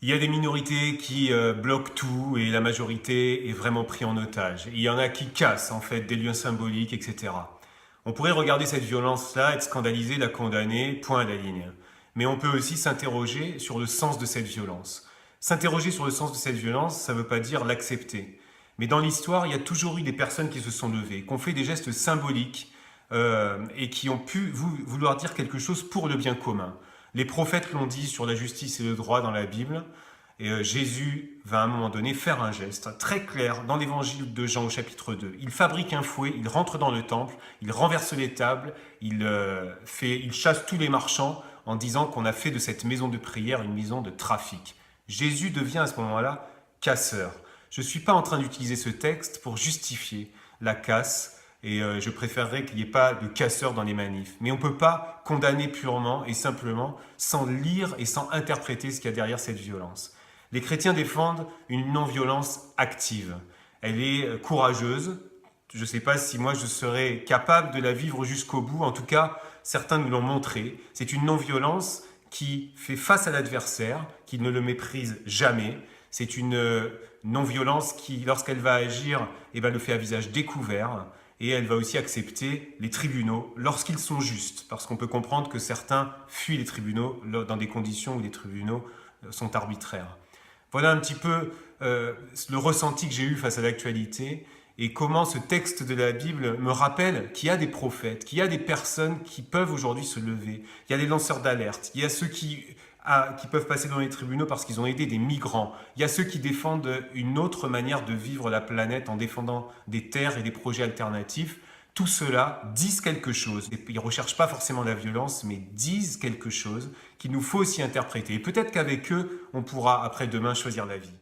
Il y a des minorités qui bloquent tout et la majorité est vraiment prise en otage. Il y en a qui cassent en fait des lieux symboliques, etc. On pourrait regarder cette violence-là, être scandalisé, la condamner, point à la ligne. Mais on peut aussi s'interroger sur le sens de cette violence. S'interroger sur le sens de cette violence, ça ne veut pas dire l'accepter. Mais dans l'histoire, il y a toujours eu des personnes qui se sont levées, qui ont fait des gestes symboliques et qui ont pu vouloir dire quelque chose pour le bien commun. Les prophètes l'ont dit sur la justice et le droit dans la Bible. Et Jésus va à un moment donné faire un geste très clair dans l'évangile de Jean au chapitre 2. Il fabrique un fouet, il rentre dans le temple, il renverse les tables, il chasse tous les marchands en disant qu'on a fait de cette maison de prière une maison de trafic. Jésus devient à ce moment-là casseur. Je ne suis pas en train d'utiliser ce texte pour justifier la casse, et je préférerais qu'il n'y ait pas de casseurs dans les manifs. Mais on ne peut pas condamner purement et simplement sans lire et sans interpréter ce qu'il y a derrière cette violence. Les chrétiens défendent une non-violence active. Elle est courageuse. Je ne sais pas si moi je serais capable de la vivre jusqu'au bout. En tout cas, certains nous l'ont montré. C'est une non-violence qui fait face à l'adversaire, qui ne le méprise jamais. C'est une non-violence qui, lorsqu'elle va agir, le fait à visage découvert. Et elle va aussi accepter les tribunaux lorsqu'ils sont justes, parce qu'on peut comprendre que certains fuient les tribunaux dans des conditions où les tribunaux sont arbitraires. Voilà un petit peu le ressenti que j'ai eu face à l'actualité et comment ce texte de la Bible me rappelle qu'il y a des prophètes, qu'il y a des personnes qui peuvent aujourd'hui se lever. Il y a des lanceurs d'alerte, il y a ceux qui peuvent passer dans les tribunaux parce qu'ils ont aidé des migrants. Il y a ceux qui défendent une autre manière de vivre la planète en défendant des terres et des projets alternatifs. Tout cela disent quelque chose. Et ils ne recherchent pas forcément la violence, mais disent quelque chose qu'il nous faut aussi interpréter. Et peut-être qu'avec eux, on pourra après-demain choisir la vie.